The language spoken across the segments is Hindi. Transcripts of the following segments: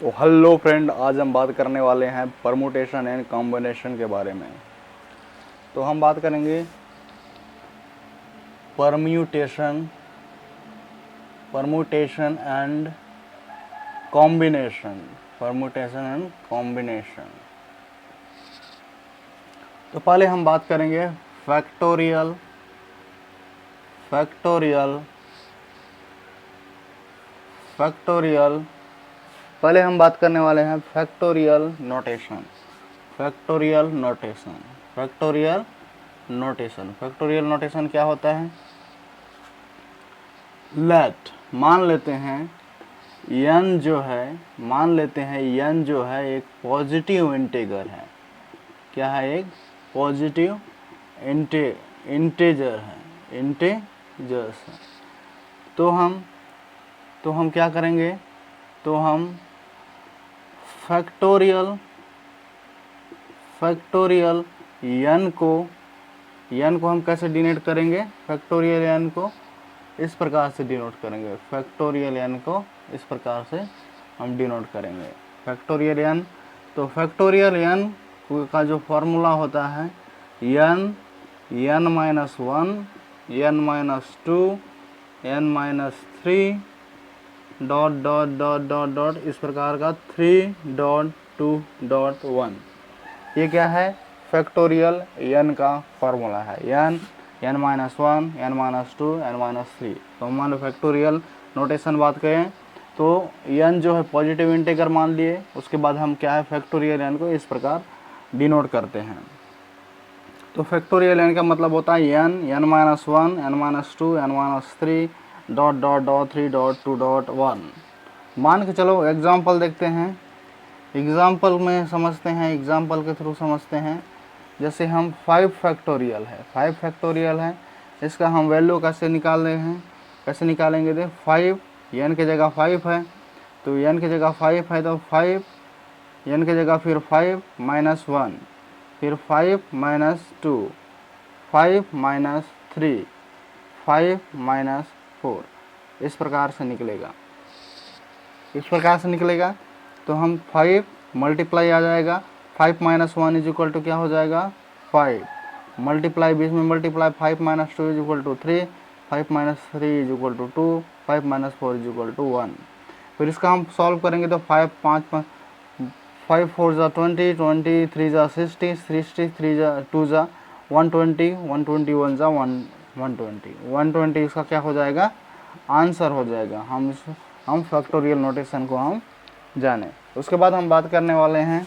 तो हेलो फ्रेंड, आज हम बात करने वाले हैं परमुटेशन एंड कॉम्बिनेशन के बारे में। तो हम बात करेंगे permutation permutation and combination permutation and combination. तो पहले हम बात करेंगे फैक्टोरियल फैक्टोरियल फैक्टोरियल पहले हम बात करने वाले हैं factorial notation. Factorial notation factorial notation factorial notation क्या होता है? लेट मान लेते हैं n जो है एक पॉजिटिव इंटीजर है। क्या है? एक पॉजिटिव इंटीजर है, इंटीजर्स है। तो हम क्या करेंगे? तो हम फैक्टोरियल n को हम कैसे डिनोट करेंगे? फैक्टोरियल n को इस प्रकार से डिनोट करेंगे। फैक्टोरियल n को इस प्रकार से हम डिनोट करेंगे। फैक्टोरियल n, तो फैक्टोरियल n का जो फॉर्मूला होता है n minus 1, n minus 2, n minus 3 dot dot dot dot dot इस प्रकार का 3.2.1। ये क्या है? फैक्टोरियल n का फॉर्मूला है। n minus 1, n minus 2, n minus 3। तो मान लो फैक्टोरियल नोटेशन बात करें तो n जो है पॉजिटिव इंटीजर मान लिए, उसके बाद हम क्या है फैक्टोरियल n को इस प्रकार डिनोट करते हैं। तो फैक्टोरियल n का मतलब होता है n minus 1, n minus 2, n minus 3 dot dot dot 3.2.1। मान के चलो एग्जाम्पल देखते हैं। एग्जाम्पल में समझते हैं, एग्जाम्पल के थ्रू समझते हैं। जैसे हम 5 फैक्टोरियल है, इसका हम वैल्यू कैसे निकाल रहे हैं? कैसे निकालेंगे? दे 5 n की जगह 5 है, तो n की जगह 5 है तो 5 n की जगह फिर 5 माइनस 1, फिर 5 माइनस 2, 5 माइनस 3, 5 माइनस 4 इस प्रकार से निकलेगा। तो हम 5 मल्टीप्लाई आ जाएगा, 5 माइनस 1 इज इक्वल टू क्या हो जाएगा? 5 मल्टीप्लाई, बीच में multiply 5 minus 2 is equal to 3, 5 minus 3 is equal to 2, 5 minus 4 is equal to 1। फिर इसका हम सॉल्व करेंगे तो 5 4 जा 20, 20 3 जा 60, 60 3 जा 2 जा 120, 121 जा 120 इसका क्या हो जाएगा? आंसर हो जाएगा। हम फैक्टोरियल नोटेशन को हम जाने। उसके बाद हम बात करने वाले हैं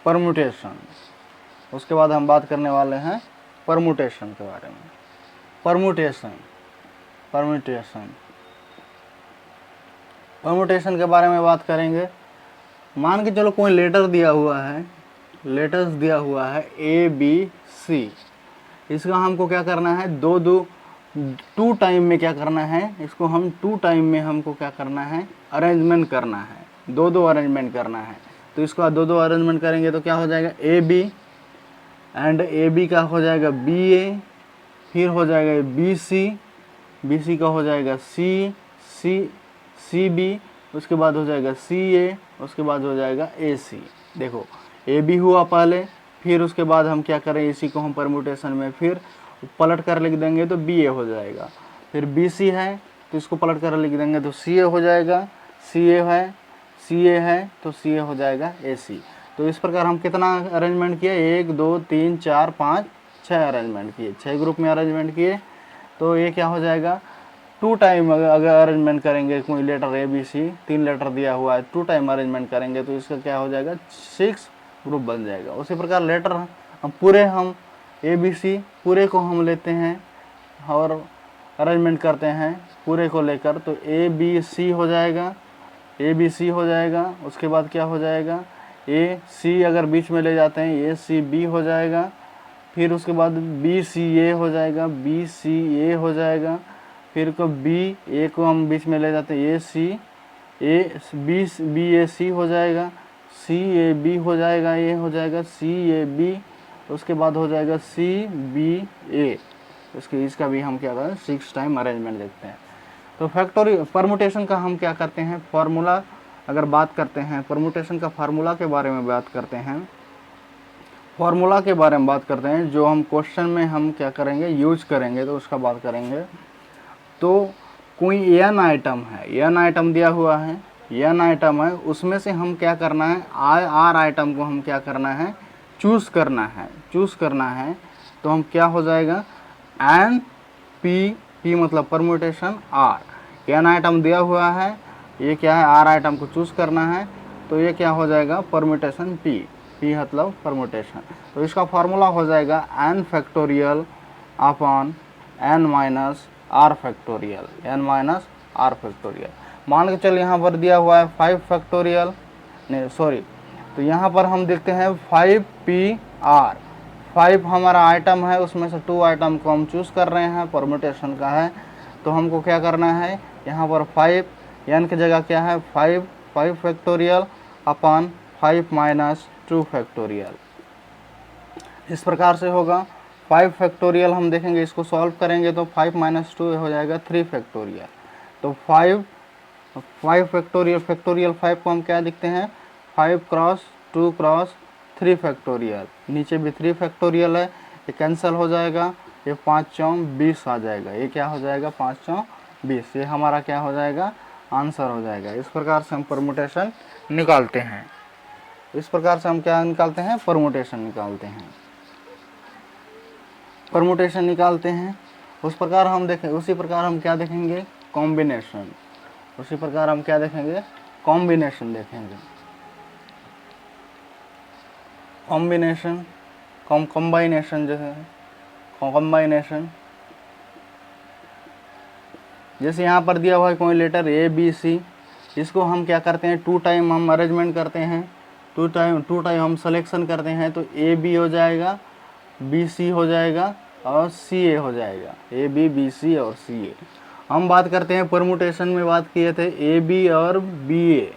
परमुटेशन। उसके बाद हम बात करने वाले हैं परमुटेशन के बारे में। परमुटेशन के बारे में बात करेंगे। मान के चलो कोई लेटर्स दिया हुआ है ABC। इसका हमको क्या करना है? टू टाइम में क्या करना है? इसको हम 2 टाइम में हमको क्या करना है? अरेंजमेंट करना है। दो अरेंजमेंट करना है। तो इसका दो अरेंजमेंट करेंगे तो क्या हो जाएगा? AB एंड AB का हो जाएगा BA, फिर हो जाएगा BC का हो जाएगा CB, उसके बाद हो जाएगा CA, उसके बाद हो जाएगा AC। देखो AB हुआ पहले, फिर उसके बाद हम क्या करें? इसी को हम परम्यूटेशन में फिर पलट कर लिख देंगे तो BA हो जाएगा। फिर BC है तो इसको पलट कर लिख देंगे तो CA हो जाएगा। CA है तो CA हो जाएगा AC। तो इस प्रकार हम कितना अरेंजमेंट किए? 1 2 3 4 5 6 अरेंजमेंट किए, 6 ग्रुप में अरेंजमेंट किए। तो ये क्या हो जाएगा? 2 टाइम अगर अरेंजमेंट करेंगे, कोई लेटर ABC 3 लेटर दिया हुआ है, 2 टाइम अरेंजमेंट करेंगे तो इसका क्या हो जाएगा? 6 ग्रुप बन जाएगा। उसी प्रकार लेटर हम ABC पूरे को हम लेते हैं और अरेंजमेंट करते हैं पूरे को लेकर, तो ABC हो जाएगा। उसके बाद क्या हो जाएगा? AC अगर बीच में ले जाते हैं ACB हो जाएगा। फिर उसके बाद BCA हो जाएगा, फिर को BA को हम बीच में ले जाते हैं BAC हो जाएगा, CAB हो जाएगा, ये हो जाएगा CAB। उसके बाद हो जाएगा CBA, इसका भी हम क्या करें 6 टाइम अरेंजमेंट देखते हैं। तो फैक्टोरियल परमुटेशन का हम क्या करते हैं फॉर्मूला, अगर बात करते हैं परमुटेशन का फार्मूला के बारे में बात करते हैं, फार्मूला के बारे में बात करते हैं जो हम क्वेश्चन में हम क्या करेंगे यूज करेंगे, तो उसका बात करेंगे। तो कोई n आइटम है, n आइटम दिया हुआ है, n आइटम है, उसमें से हम क्या करना है r आइटम को हम क्या करना है चूज़ करना है, चूज़ करना है। तो हम क्या हो जाएगा n p मतलब परम्यूटेशन r, n आइटम दिया हुआ है, ये क्या है r आइटम को चूज़ करना है, तो ये क्या हो जाएगा परम्यूटेशन p मतलब परम्यूटेशन। तो इसका फार्मूला हो जाएगा n factorial upon n minus r factorial, n minus r factorial. मान के चल यहाँ पर दिया हुआ है 5 फैक्टोरियल, नहीं सॉरी, तो यहाँ पर हम देखते हैं 5pr, 5 हमारा आइटम है, उसमें से 2 आइटम को हम चूज़ कर रहे हैं, परम्यूटेशन का है। तो हमको क्या करना है यहाँ पर 5 n की जगह क्या है 5 फैक्टोरियल अपॉन 5 माइनस 2 फैक्टोरियल। इस प्रकार से होगा 5 फैक्टोरियल, हम देखेंगे इसको सॉल्व करेंगे तो 5 माइनस 2 हो जाएगा 3 फैक्टोरियल। तो 5 फैक्टोरियल, फैक्टोरियल 5 को हम क्या दिखते हैं 5 क्रॉस 2 क्रॉस 3 फैक्टोरियल, नीचे भी 3 फैक्टोरियल है, ये कैंसिल हो जाएगा, ये 5 चौं 20 आ जाएगा, ये क्या हो जाएगा 5 चौं 20, ये हमारा क्या हो जाएगा आंसर हो जाएगा। इस प्रकार से हम परम्यूटेशन निकालते हैं, इस प्रकार से हम क्या निकालते हैं परम्यूटेशन निकालते हैं, परम्यूटेशन निकालते हैं। उस प्रकार हम देखें, उसी प्रकार हम क्या देखेंगे कॉम्बिनेशन, उसी प्रकार हम क्या देखेंगे कॉम्बिनेशन देखेंगे, कॉम्बिनेशन कॉम्बाइनेशन जो है कॉम्बाइनेशन। जैसे यहाँ पर दिया हुआ है कोई लेटर ए बी सी, इसको हम क्या करते हैं 2 टाइम हम अरेंजमेंट करते हैं, 2 टाइम हम सिलेक्शन करते हैं, तो ए बी हो जाएगा, बी सी हो जाएगा और सी ए हो जाएगा, ए बी बी सी और सी ए। हम बात करते हैं परम्यूटेशन में बात किए थे ए बी और बी ए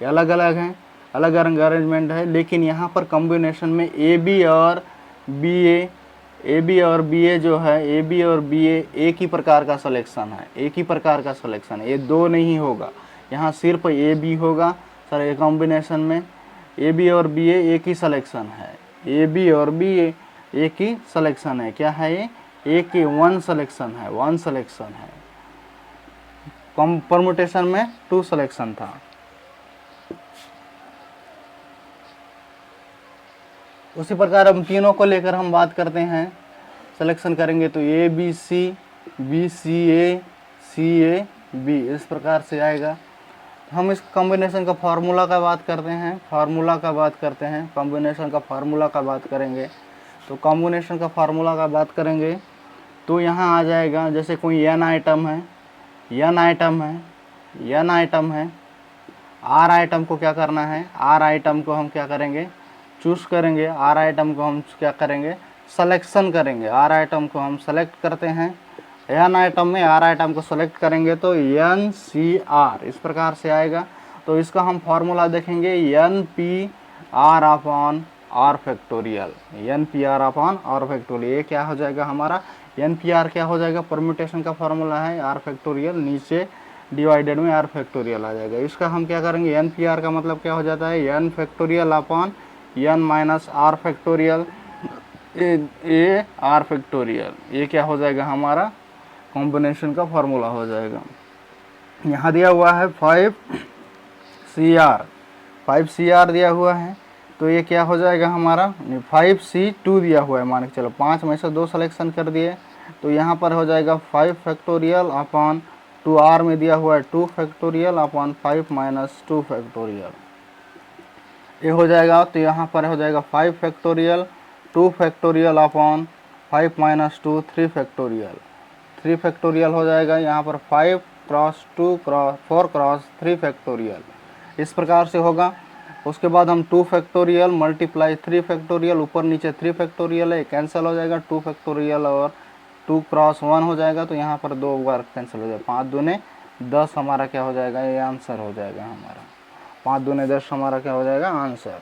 अलग अलग हैं, अलग अलग अरेंजमेंट है, लेकिन यहाँ पर कॉम्बिनेशन में ए बी और बी ए जो है ए बी और बी ए एक ही प्रकार का सिलेक्शन है, एक ही प्रकार का सिलेक्शन है, ये दो नहीं होगा, यहाँ सिर्फ ए बी होगा सर। ये कॉम्बिनेशन में ए बी और बी ए एक ही सिलेक्शन है, ए बी और बी ए एक ही सिलेक्शन है, क्या है ये एक ही वन सिलेक्शन है, वन सिलेक्शन है। परम्यूटेशन में 2 सिलेक्शन था। उसी प्रकार हम तीनों को लेकर हम बात करते हैं, सिलेक्शन करेंगे तो A B C A B, इस प्रकार से आएगा। हम इस कॉम्बिनेशन का फार्मूला का बात करते हैं, फार्मूला का बात करते हैं, कॉम्बिनेशन का फार्मूला का बात करेंगे। तो कॉम्बिनेशन का फार्मूला का बात करेंगे तो यहाँ आ जाएगा, जैसे कोई n आइटम है, n आइटम है, r आइटम को क्या करना है, r आइटम को हम क्या करेंगे चूज़ करेंगे, r आइटम को हम क्या करेंगे सिलेक्शन करेंगे, r आइटम को हम सेलेक्ट करते हैं, n आइटम में r आइटम को सेलेक्ट करेंगे तो n c r इस प्रकार से आएगा। तो इसका हम फार्मूला देखेंगे n p r upon r factorial, n p r upon r factorial, ये क्या हो जाएगा हमारा n p r क्या हो जाएगा परम्यूटेशन का फार्मूला है r फैक्टोरियल, नीचे डिवाइडेड में r फैक्टोरियल आ जाएगा। इसका हम क्या करेंगे n p r का मतलब क्या हो जाता है n factorial upon n minus r factorial a r factorial, ये क्या हो जाएगा हमारा कॉम्बिनेशन का फार्मूला हो जाएगा। यहाँ दिया हुआ है 5cr दिया हुआ है, तो ये क्या हो जाएगा हमारा 5c2 दिया हुआ है, मान के चलो 5 में से 2 सिलेक्शन कर दिए, तो यहाँ पर हो जाएगा 5 फैक्टोरियल अपॉन 2r में दिया हुआ है 2 फैक्टोरियल अपॉन 5 माइनस 2 फैक्टोरियल, ये हो जाएगा। तो यहाँ पर हो जाएगा 5 factorial 2 factorial upon 5 minus 2 3 factorial, 3 factorial हो जाएगा। यहाँ पर 5 क्रॉस 2 क्रॉस 4 क्रॉस 3 फैक्टोरियल, इस प्रकार से होगा। उसके बाद हम 2 फैक्टोरियल मल्टीप्लाई 3 फैक्टोरियल, ऊपर नीचे 3 फैक्टोरियल है, कैंसिल हो जाएगा, 2 फैक्टोरियल और 2 क्रॉस 1 हो जाएगा, तो यहाँ पर 2 बार कैंसिल हो जाएगा, 5 दूने 10 हमारा क्या हो जाएगा, ये आंसर हो जाएगा हमारा, 5 दूने 10 हमारा क्या हो जाएगा आंसर।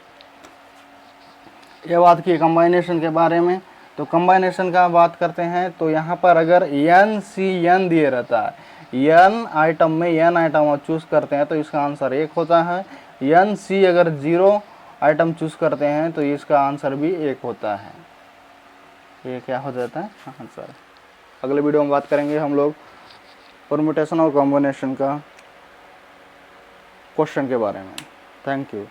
ये बात की कंबाइनेशन के बारे में। तो कम्बाइनेशन का बात करते हैं तो यहाँ पर अगर एन सी एन दिए रहता है, एन आइटम में एन आइटम आप चूज़ करते हैं तो इसका आंसर 1 होता है। एन सी अगर 0 आइटम चूज़ करते हैं तो इसका आंसर भी 1 होता है। ये क्या हो जाता है आंसर। अगले वीडियो में बात करेंगे हम लोग परम्यूटेशन और कॉम्बिनेशन का क्वेश्चन के बारे में। Thank you.